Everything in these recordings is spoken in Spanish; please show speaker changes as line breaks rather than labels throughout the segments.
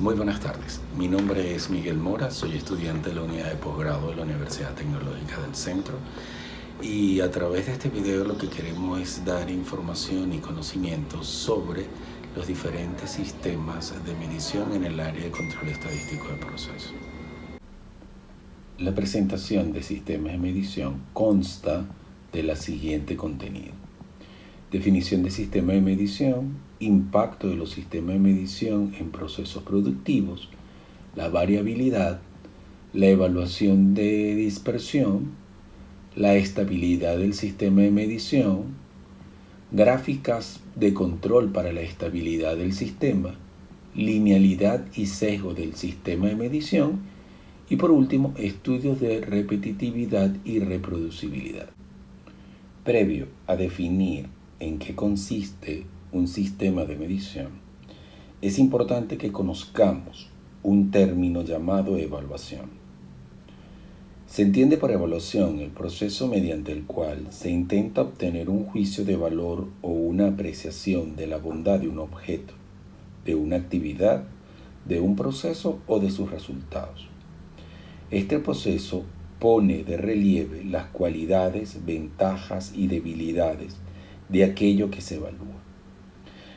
Muy buenas tardes, mi nombre es Miguel Mora, soy estudiante de la unidad de posgrado de la Universidad Tecnológica del Centro y a través de este video lo que queremos es dar información y conocimientos sobre los diferentes sistemas de medición en el área de control estadístico del proceso. La presentación de sistemas de medición consta de la siguiente contenido: definición de sistema de medición, impacto de los sistemas de medición en procesos productivos, la variabilidad, la evaluación de dispersión, la estabilidad del sistema de medición, gráficas de control para la estabilidad del sistema, linealidad y sesgo del sistema de medición y por último, estudios de repetitividad y reproducibilidad. Previo a definir en qué consiste un sistema de medición, es importante que conozcamos un término llamado evaluación. Se entiende por evaluación el proceso mediante el cual se intenta obtener un juicio de valor o una apreciación de la bondad de un objeto, de una actividad, de un proceso o de sus resultados. Este proceso pone de relieve las cualidades, ventajas y debilidades de aquello que se evalúa.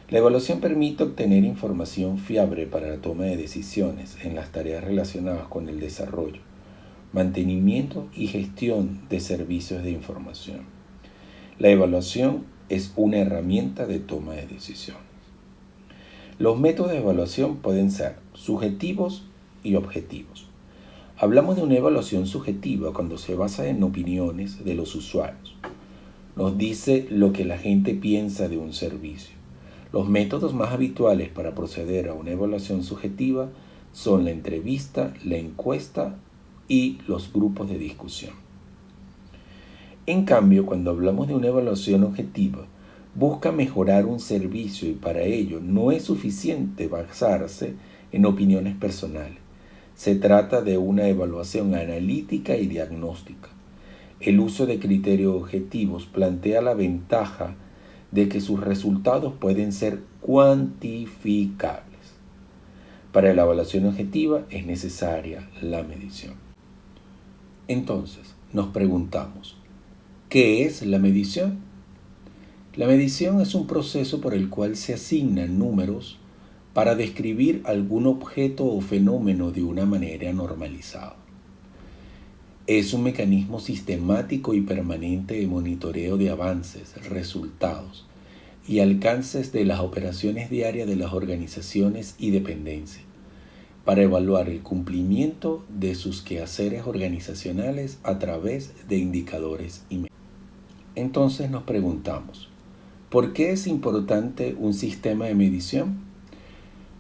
La evaluación permite obtener información fiable para la toma de decisiones en las tareas relacionadas con el desarrollo, mantenimiento y gestión de servicios de información. La evaluación es una herramienta de toma de decisiones. Los métodos de evaluación pueden ser subjetivos y objetivos. Hablamos de una evaluación subjetiva cuando se basa en opiniones de los usuarios. Nos dice lo que la gente piensa de un servicio. Los métodos más habituales para proceder a una evaluación subjetiva son la entrevista, la encuesta y los grupos de discusión. En cambio, cuando hablamos de una evaluación objetiva, busca mejorar un servicio y para ello no es suficiente basarse en opiniones personales. Se trata de una evaluación analítica y diagnóstica. El uso de criterios objetivos plantea la ventaja de que sus resultados pueden ser cuantificables. Para la evaluación objetiva es necesaria la medición. Entonces, nos preguntamos, ¿qué es la medición? La medición es un proceso por el cual se asignan números para describir algún objeto o fenómeno de una manera normalizada. Es un mecanismo sistemático y permanente de monitoreo de avances, resultados y alcances de las operaciones diarias de las organizaciones y dependencias, para evaluar el cumplimiento de sus quehaceres organizacionales a través de indicadores y métricas. Entonces nos preguntamos, ¿por qué es importante un sistema de medición?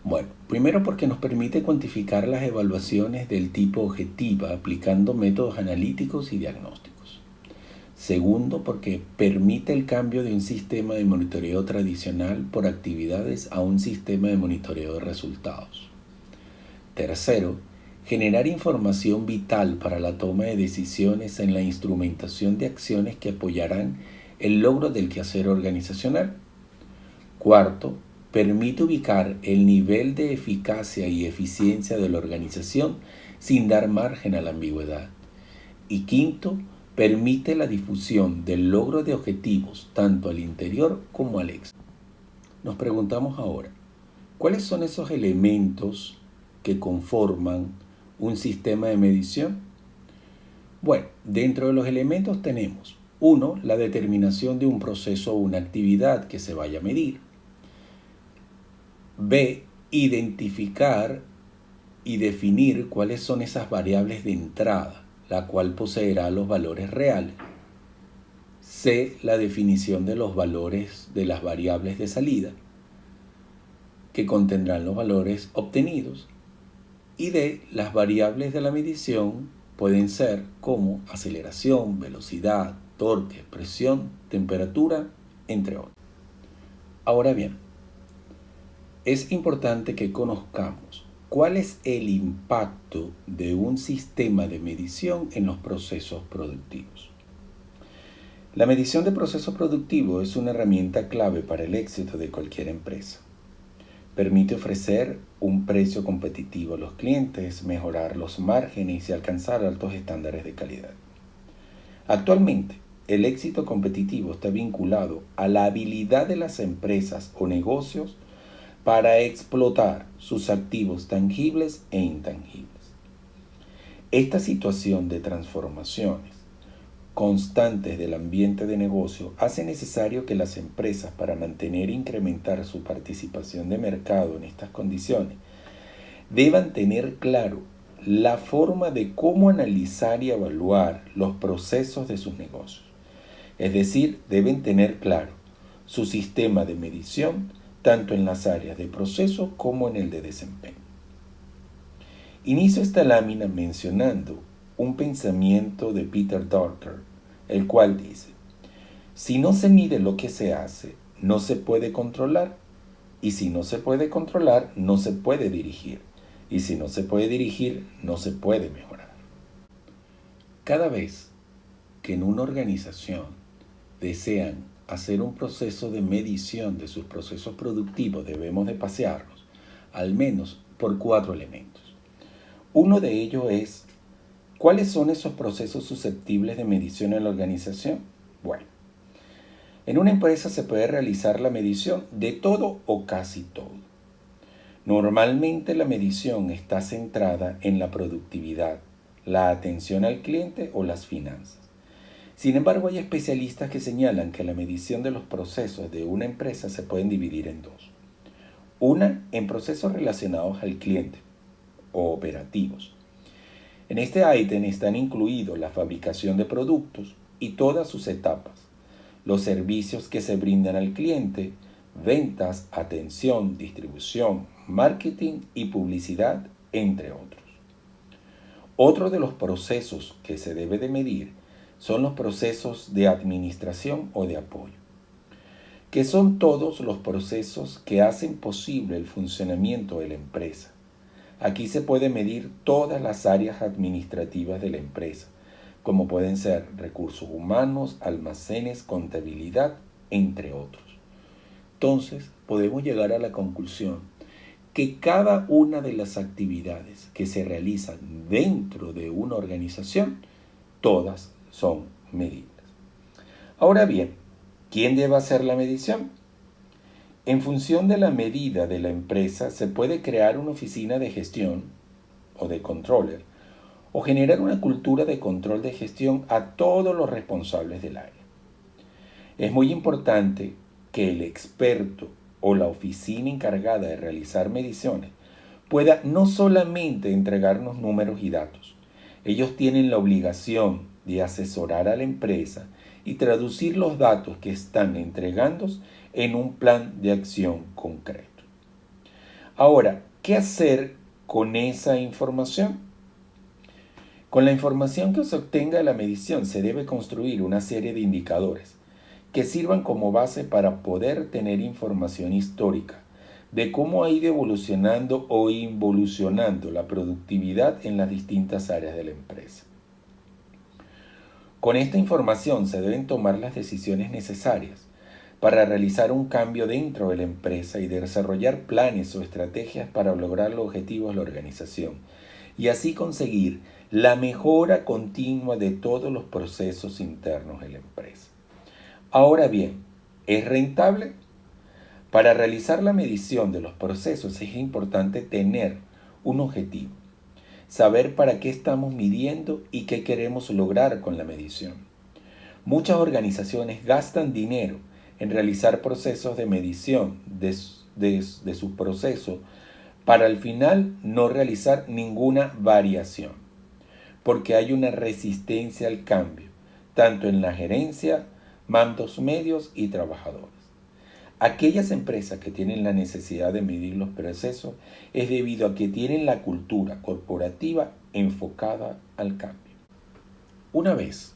Bueno, primero porque nos permite cuantificar las evaluaciones del tipo objetiva aplicando métodos analíticos y diagnósticos. Segundo, porque permite el cambio de un sistema de monitoreo tradicional por actividades a un sistema de monitoreo de resultados. Tercero, generar información vital para la toma de decisiones en la instrumentación de acciones que apoyarán el logro del quehacer organizacional. Cuarto, permite ubicar el nivel de eficacia y eficiencia de la organización sin dar margen a la ambigüedad. Y quinto, permite la difusión del logro de objetivos tanto al interior como al exterior. Nos preguntamos ahora, ¿cuáles son esos elementos que conforman un sistema de medición? Bueno, dentro de los elementos tenemos 1. La determinación de un proceso o una actividad que se vaya a medir. B. Identificar y definir cuáles son esas variables de entrada, la cual poseerá los valores reales. C. La definición de los valores de las variables de salida, que contendrán los valores obtenidos. Y D. Las variables de la medición pueden ser como aceleración, velocidad, torque, presión, temperatura, entre otros. Ahora bien, es importante que conozcamos cuál es el impacto de un sistema de medición en los procesos productivos. La medición de procesos productivos es una herramienta clave para el éxito de cualquier empresa. Permite ofrecer un precio competitivo a los clientes, mejorar los márgenes y alcanzar altos estándares de calidad. Actualmente, el éxito competitivo está vinculado a la habilidad de las empresas o negocios para explotar sus activos tangibles e intangibles. Esta situación de transformaciones constantes del ambiente de negocio hace necesario que las empresas, para mantener e incrementar su participación de mercado en estas condiciones, deban tener claro la forma de cómo analizar y evaluar los procesos de sus negocios. Es decir, deben tener claro su sistema de medición tanto en las áreas de proceso como en el de desempeño. Inicio esta lámina mencionando un pensamiento de Peter Drucker, el cual dice: si no se mide lo que se hace, no se puede controlar, y si no se puede controlar, no se puede dirigir, y si no se puede dirigir, no se puede mejorar. Cada vez que en una organización desean hacer un proceso de medición de sus procesos productivos, debemos de pasearnos al menos por 4 elementos. Uno de ellos es: ¿cuáles son esos procesos susceptibles de medición en la organización? Bueno, en una empresa se puede realizar la medición de todo o casi todo. Normalmente la medición está centrada en la productividad, la atención al cliente o las finanzas. Sin embargo, hay especialistas que señalan que la medición de los procesos de una empresa se pueden dividir en dos. Una, en procesos relacionados al cliente o operativos. En este ítem están incluidos la fabricación de productos y todas sus etapas, los servicios que se brindan al cliente, ventas, atención, distribución, marketing y publicidad, entre otros. Otro de los procesos que se debe de medir son los procesos de administración o de apoyo, que son todos los procesos que hacen posible el funcionamiento de la empresa. Aquí se puede medir todas las áreas administrativas de la empresa, como pueden ser recursos humanos, almacenes, contabilidad, entre otros. Entonces, podemos llegar a la conclusión que cada una de las actividades que se realizan dentro de una organización, todas son medibles. Ahora bien, ¿quién debe hacer la medición? En función de la medida de la empresa, se puede crear una oficina de gestión o de controller, o generar una cultura de control de gestión a todos los responsables del área. Es muy importante que el experto o la oficina encargada de realizar mediciones pueda no solamente entregarnos números y datos. Ellos tienen la obligación de asesorar a la empresa y traducir los datos que están entregando en un plan de acción concreto. Ahora, ¿qué hacer con esa información? Con la información que se obtenga de la medición se debe construir una serie de indicadores que sirvan como base para poder tener información histórica de cómo ha ido evolucionando o involucionando la productividad en las distintas áreas de la empresa. Con esta información se deben tomar las decisiones necesarias para realizar un cambio dentro de la empresa y desarrollar planes o estrategias para lograr los objetivos de la organización y así conseguir la mejora continua de todos los procesos internos de la empresa. Ahora bien, ¿es rentable? Para realizar la medición de los procesos es importante tener un objetivo, saber para qué estamos midiendo y qué queremos lograr con la medición. Muchas organizaciones gastan dinero en realizar procesos de medición de su proceso para al final no realizar ninguna variación, porque hay una resistencia al cambio, tanto en la gerencia, mandos medios y trabajadores. Aquellas empresas que tienen la necesidad de medir los procesos es debido a que tienen la cultura corporativa enfocada al cambio. Una vez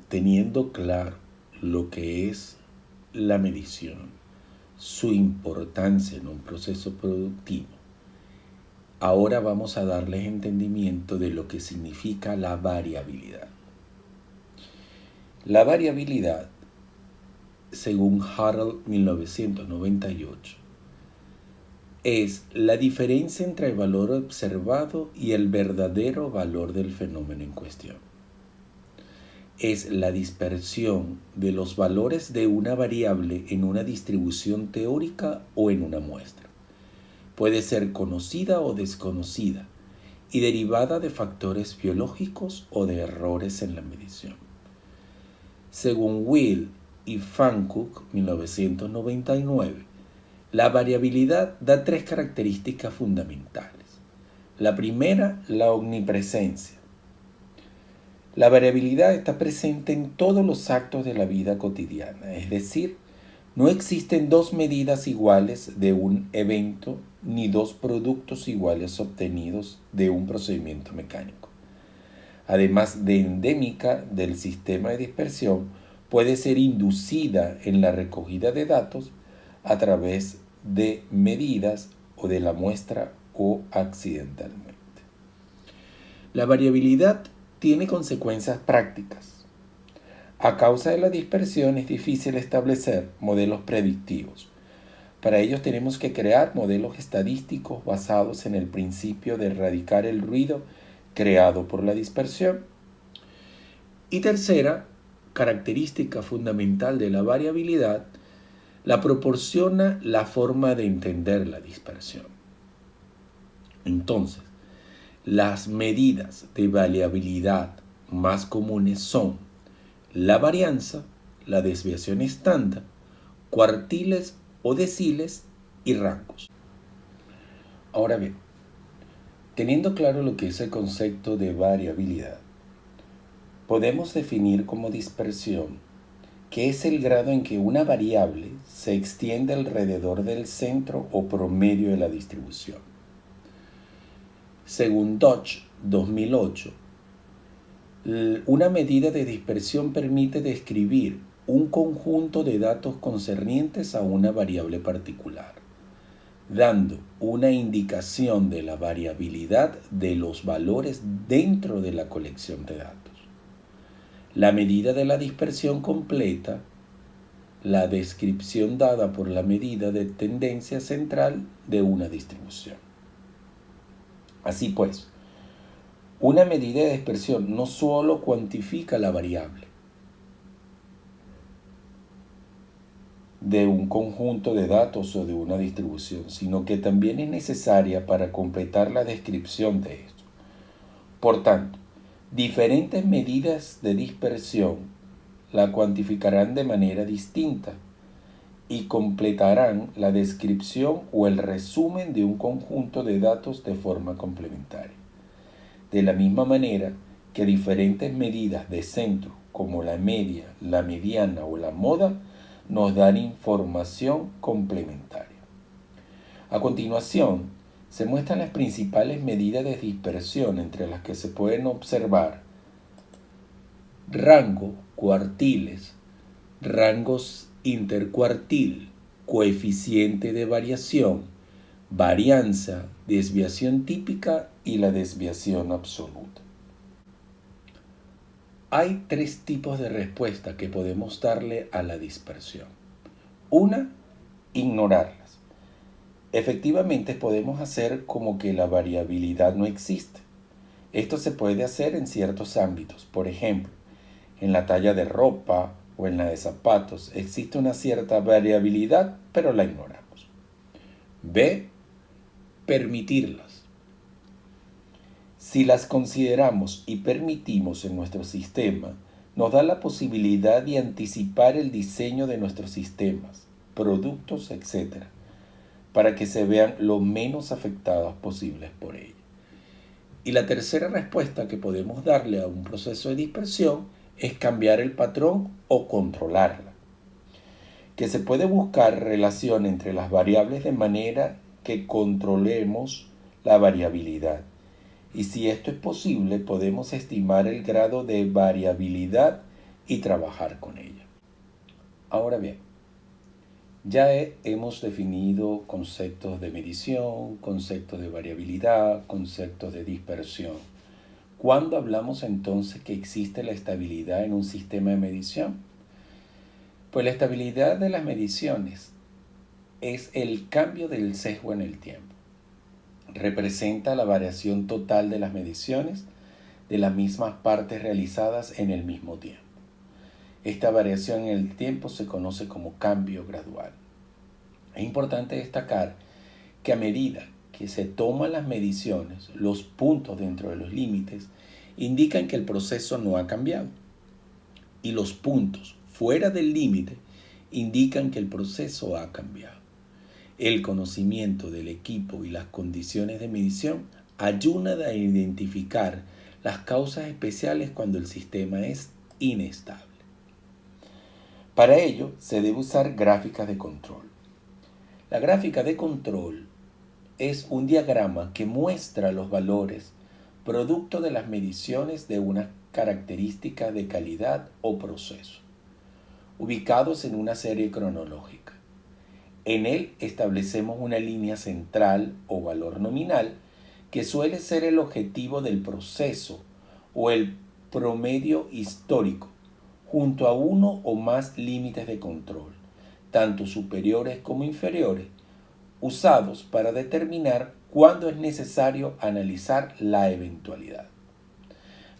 teniendo claro lo que es la medición, su importancia en un proceso productivo, ahora vamos a darles entendimiento de lo que significa la variabilidad. La variabilidad, según Harold 1998, es la diferencia entre el valor observado y el verdadero valor del fenómeno en cuestión. Es la dispersión de los valores de una variable en una distribución teórica o en una muestra. Puede ser conocida o desconocida y derivada de factores biológicos o de errores en la medición. Según Will y Fancook, 1999, la variabilidad da tres características fundamentales. La primera, la omnipresencia. La variabilidad está presente en todos los actos de la vida cotidiana, es decir, no existen dos medidas iguales de un evento ni dos productos iguales obtenidos de un procedimiento mecánico. Además de endémica del sistema de dispersión, puede ser inducida en la recogida de datos a través de medidas o de la muestra o accidentalmente. La variabilidad tiene consecuencias prácticas. A causa de la dispersión es difícil establecer modelos predictivos. Para ello tenemos que crear modelos estadísticos basados en el principio de erradicar el ruido creado por la dispersión. Y tercera característica fundamental de la variabilidad, la proporciona la forma de entender la dispersión. Entonces, las medidas de variabilidad más comunes son la varianza, la desviación estándar, cuartiles o deciles y rangos. Ahora bien, teniendo claro lo que es el concepto de variabilidad, podemos definir como dispersión que es el grado en que una variable se extiende alrededor del centro o promedio de la distribución. Según Dodge, 2008, una medida de dispersión permite describir un conjunto de datos concernientes a una variable particular, dando una indicación de la variabilidad de los valores dentro de la colección de datos. La medida de la dispersión completa la descripción dada por la medida de tendencia central de una distribución. Así pues, una medida de dispersión no solo cuantifica la variable de un conjunto de datos o de una distribución, sino que también es necesaria para completar la descripción de esto. Por tanto, diferentes medidas de dispersión la cuantificarán de manera distinta y completarán la descripción o el resumen de un conjunto de datos de forma complementaria. De la misma manera que diferentes medidas de centro, como la media, la mediana o la moda, nos dan información complementaria. A continuación, se muestran las principales medidas de dispersión entre las que se pueden observar rango, cuartiles, rangos intercuartil, coeficiente de variación, varianza, desviación típica y la desviación absoluta. Hay tres tipos de respuesta que podemos darle a la dispersión. Una, ignorarlas. Efectivamente podemos hacer como que la variabilidad no existe. Esto se puede hacer en ciertos ámbitos. Por ejemplo, en la talla de ropa o en la de zapatos existe una cierta variabilidad, pero la ignoramos. B, permitirlas. Si las consideramos y permitimos en nuestro sistema, nos da la posibilidad de anticipar el diseño de nuestros sistemas, productos, etc., para que se vean lo menos afectados posibles por ella. Y la tercera respuesta que podemos darle a un proceso de dispersión es cambiar el patrón o controlarla. Que se puede buscar relación entre las variables de manera que controlemos la variabilidad. Y si esto es posible, podemos estimar el grado de variabilidad y trabajar con ella. Ahora bien, ya hemos definido conceptos de medición, conceptos de variabilidad, conceptos de dispersión. ¿Cuándo hablamos entonces que existe la estabilidad en un sistema de medición? Pues la estabilidad de las mediciones es el cambio del sesgo en el tiempo. Representa la variación total de las mediciones de las mismas partes realizadas en el mismo tiempo. Esta variación en el tiempo se conoce como cambio gradual. Es importante destacar que a medida que se toman las mediciones, los puntos dentro de los límites indican que el proceso no ha cambiado y los puntos fuera del límite indican que el proceso ha cambiado. El conocimiento del equipo y las condiciones de medición ayudan a identificar las causas especiales cuando el sistema es inestable. Para ello se debe usar gráficas de control. La gráfica de control es un diagrama que muestra los valores producto de las mediciones de una característica de calidad o proceso, ubicados en una serie cronológica. En él establecemos una línea central o valor nominal que suele ser el objetivo del proceso o el promedio histórico, junto a uno o más límites de control, tanto superiores como inferiores, usados para determinar cuándo es necesario analizar la eventualidad.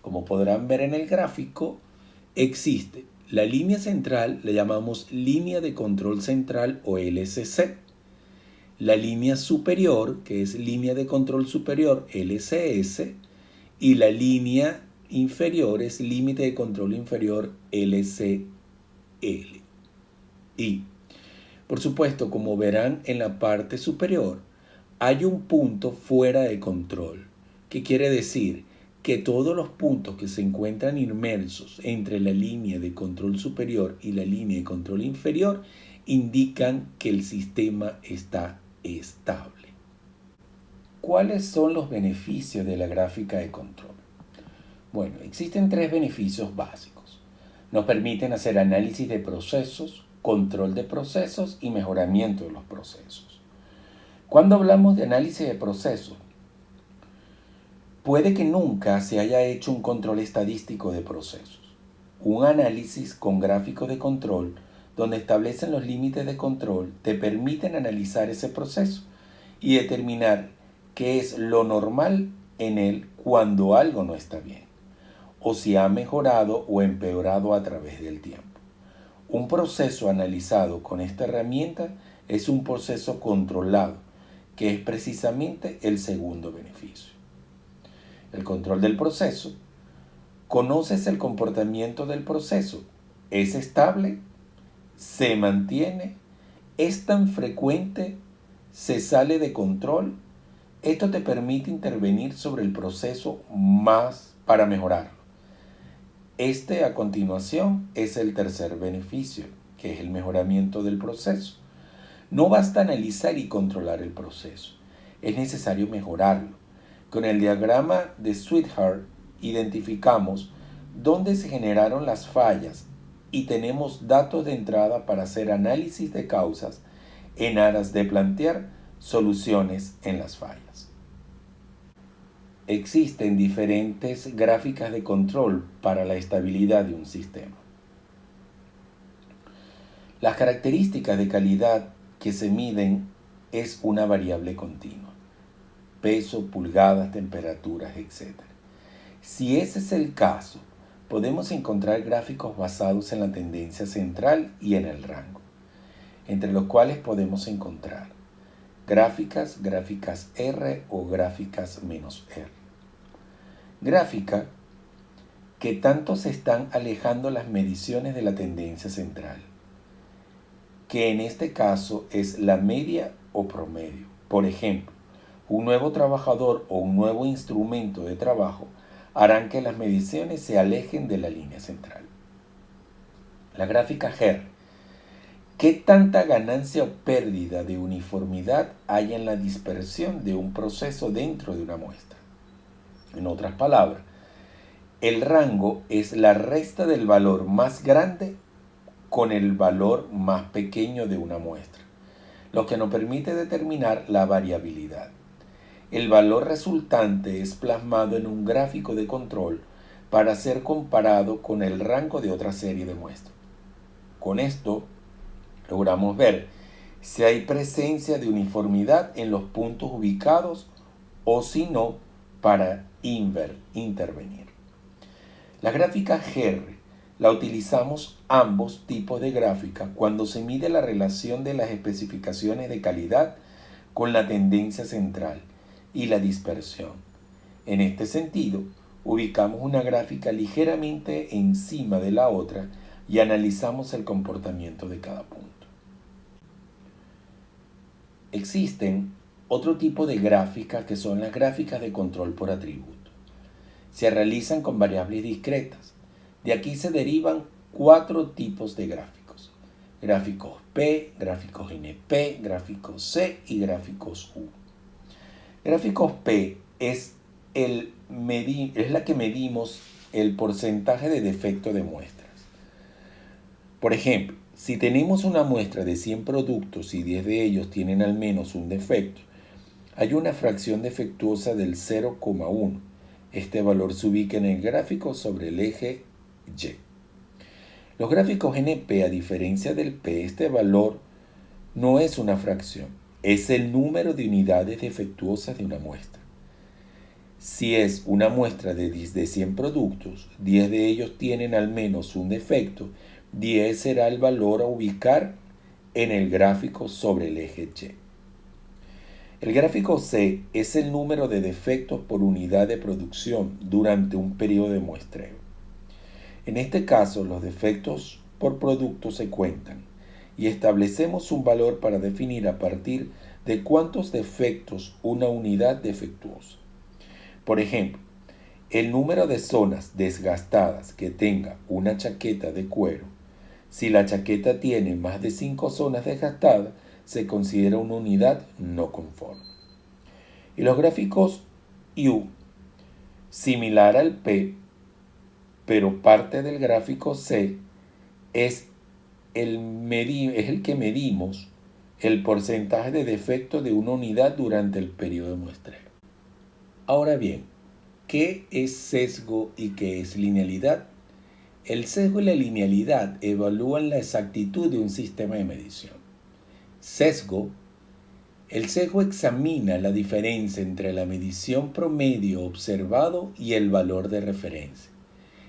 Como podrán ver en el gráfico, existe la línea central, le llamamos línea de control central o LCC. La línea superior, que es línea de control superior, LCS, y la línea inferior es límite de control inferior, LCL. Y, por supuesto, como verán en la parte superior, hay un punto fuera de control, que quiere decir que todos los puntos que se encuentran inmersos entre la línea de control superior y la línea de control inferior indican que el sistema está estable. ¿Cuáles son los beneficios de la gráfica de control? Bueno, existen 3 beneficios básicos. Nos permiten hacer análisis de procesos, control de procesos y mejoramiento de los procesos. Cuando hablamos de análisis de procesos, puede que nunca se haya hecho un control estadístico de procesos. Un análisis con gráficos de control donde establecen los límites de control te permiten analizar ese proceso y determinar qué es lo normal en él cuando algo no está bien, o si ha mejorado o empeorado a través del tiempo. Un proceso analizado con esta herramienta es un proceso controlado, que es precisamente el segundo beneficio. El control del proceso. Conoces el comportamiento del proceso. ¿Es estable? ¿Se mantiene? ¿Es tan frecuente? ¿Se sale de control? Esto te permite intervenir sobre el proceso más para mejorarlo. A continuación es el tercer beneficio, que es el mejoramiento del proceso. No basta analizar y controlar el proceso, es necesario mejorarlo. Con el diagrama de Sweetheart identificamos dónde se generaron las fallas y tenemos datos de entrada para hacer análisis de causas en aras de plantear soluciones en las fallas. Existen diferentes gráficas de control para la estabilidad de un sistema. Las características de calidad que se miden es una variable continua: peso, pulgadas, temperaturas, etc. Si ese es el caso, podemos encontrar gráficos basados en la tendencia central y en el rango, entre los cuales podemos encontrar gráficas R o gráficas -R. Gráfica que tanto se están alejando las mediciones de la tendencia central, que en este caso es la media o promedio. Por ejemplo, un nuevo trabajador o un nuevo instrumento de trabajo harán que las mediciones se alejen de la línea central. La gráfica GER. ¿Qué tanta ganancia o pérdida de uniformidad hay en la dispersión de un proceso dentro de una muestra? En otras palabras, el rango es la resta del valor más grande con el valor más pequeño de una muestra, lo que nos permite determinar la variabilidad. El valor resultante es plasmado en un gráfico de control para ser comparado con el rango de otra serie de muestras. Con esto logramos ver si hay presencia de uniformidad en los puntos ubicados o si no, para intervenir. La gráfica GR la utilizamos ambos tipos de gráfica cuando se mide la relación de las especificaciones de calidad con la tendencia central y la dispersión. En este sentido, ubicamos una gráfica ligeramente encima de la otra y analizamos el comportamiento de cada punto. Existen otro tipo de gráficas que son las gráficas de control por atributo. Se realizan con variables discretas. De aquí se derivan 4 tipos de gráficos. Gráficos P, gráficos NP, gráficos C y gráficos U. Gráficos P es la que medimos el porcentaje de defecto de muestras. Por ejemplo, si tenemos una muestra de 100 productos y 10 de ellos tienen al menos un defecto, hay una fracción defectuosa del 0,1. Este valor se ubica en el gráfico sobre el eje Y. Los gráficos NP, a diferencia del P, este valor no es una fracción, es el número de unidades defectuosas de una muestra. Si es una muestra de 100 productos, 10 de ellos tienen al menos un defecto, 10 será el valor a ubicar en el gráfico sobre el eje Y. El gráfico C es el número de defectos por unidad de producción durante un periodo de muestreo. En este caso, los defectos por producto se cuentan y establecemos un valor para definir a partir de cuántos defectos una unidad defectuosa. Por ejemplo, el número de zonas desgastadas que tenga una chaqueta de cuero. Si la chaqueta tiene más de 5 zonas desgastadas, se considera una unidad no conforme. Y los gráficos U, similar al P, pero parte del gráfico C, es el que medimos el porcentaje de defecto de una unidad durante el periodo de muestreo. Ahora bien, ¿qué es sesgo y qué es linealidad? El sesgo y la linealidad evalúan la exactitud de un sistema de medición. El sesgo examina la diferencia entre la medición promedio observado y el valor de referencia.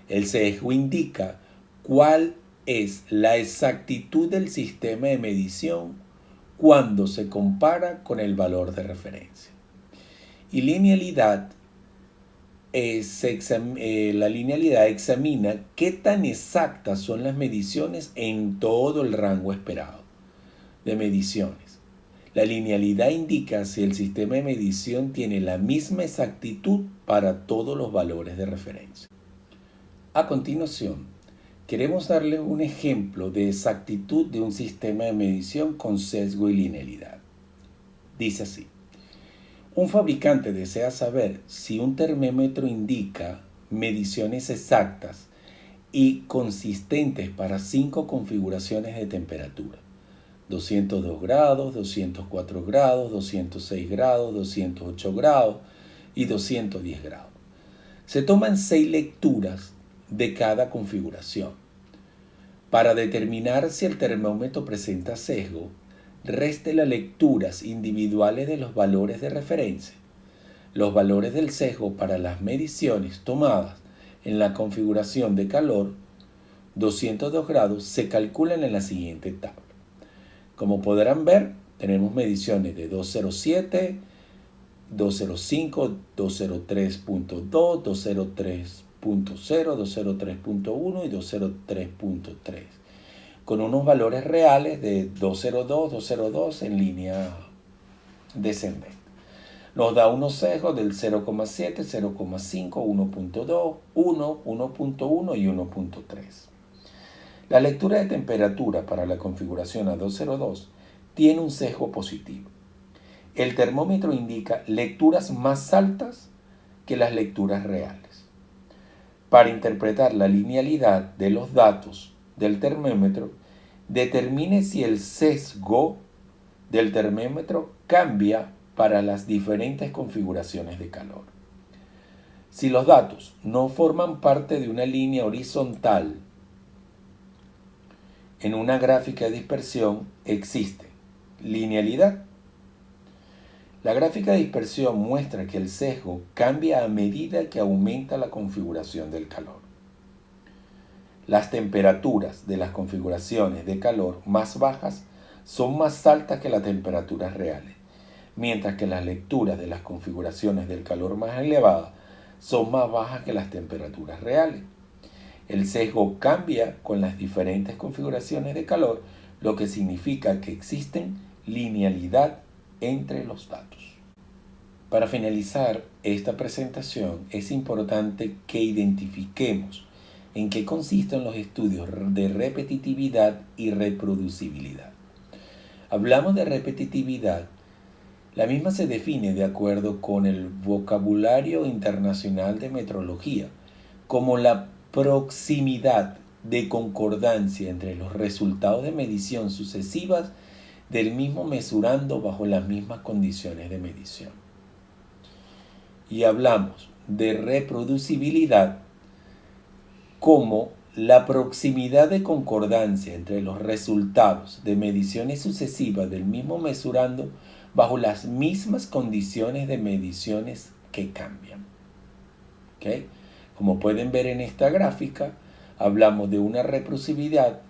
El sesgo indica cuál es la exactitud del sistema de medición cuando se compara con el valor de referencia. Y linealidad la linealidad examina qué tan exactas son las mediciones en todo el rango esperado de mediciones. La linealidad indica si el sistema de medición tiene la misma exactitud para todos los valores de referencia. A continuación, queremos darle un ejemplo de exactitud de un sistema de medición con sesgo y linealidad. Dice así: un fabricante desea saber si un termómetro indica mediciones exactas y consistentes para 5 configuraciones de temperatura: 202 grados, 204 grados, 206 grados, 208 grados y 210 grados. Se toman 6 lecturas de cada configuración. Para determinar si el termómetro presenta sesgo, reste las lecturas individuales de los valores de referencia. Los valores del sesgo para las mediciones tomadas en la configuración de calor 202 grados se calculan en la siguiente tabla. Como podrán ver, tenemos mediciones de 207, 205, 203.2, 203.0, 203.1 y 203.3, con unos valores reales de 202, 202 en línea descendente. Nos da unos sesgos del 0,7, 0,5, 1.2, 1, 1.1 y 1.3. La lectura de temperatura para la configuración a 202 tiene un sesgo positivo. El termómetro indica lecturas más altas que las lecturas reales. Para interpretar la linealidad de los datos del termómetro, determine si el sesgo del termómetro cambia para las diferentes configuraciones de calor. Si los datos no forman parte de una línea horizontal en una gráfica de dispersión, existe Linealidad. La gráfica de dispersión muestra que el sesgo cambia a medida que aumenta la configuración del calor. Las temperaturas de las configuraciones de calor más bajas son más altas que las temperaturas reales, mientras que las lecturas de las configuraciones del calor más elevadas son más bajas que las temperaturas reales. El sesgo cambia con las diferentes configuraciones de calor, lo que significa que existen linealidad entre los datos. Para finalizar esta presentación, es importante que identifiquemos en qué consisten los estudios de repetitividad y reproducibilidad. Hablamos de repetitividad. La misma se define de acuerdo con el vocabulario internacional de metrología como la proximidad de concordancia entre los resultados de medición sucesivas del mismo mesurando bajo las mismas condiciones de medición. Y hablamos de reproducibilidad como la proximidad de concordancia entre los resultados de mediciones sucesivas del mismo mesurando bajo las mismas condiciones de mediciones que cambian. ¿Okay? Como pueden ver en esta gráfica, hablamos de una reproducibilidad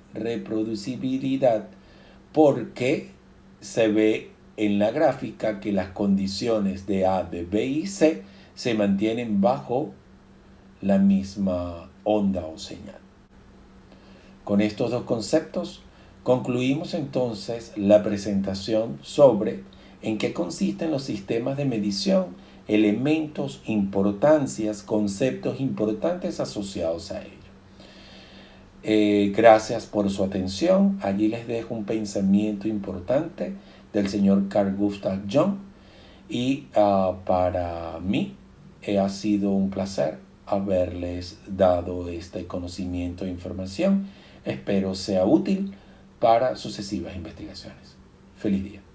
porque se ve en la gráfica que las condiciones de A, de B y C se mantienen bajo la misma onda o señal. Con estos dos conceptos concluimos entonces la presentación sobre en qué consisten los sistemas de medición, elementos, importancias, conceptos importantes asociados a ello. Gracias por su atención. Allí les dejo un pensamiento importante del señor Carl Gustav Jung y para mí ha sido un placer haberles dado este conocimiento e información. Espero sea útil para sucesivas investigaciones. Feliz día.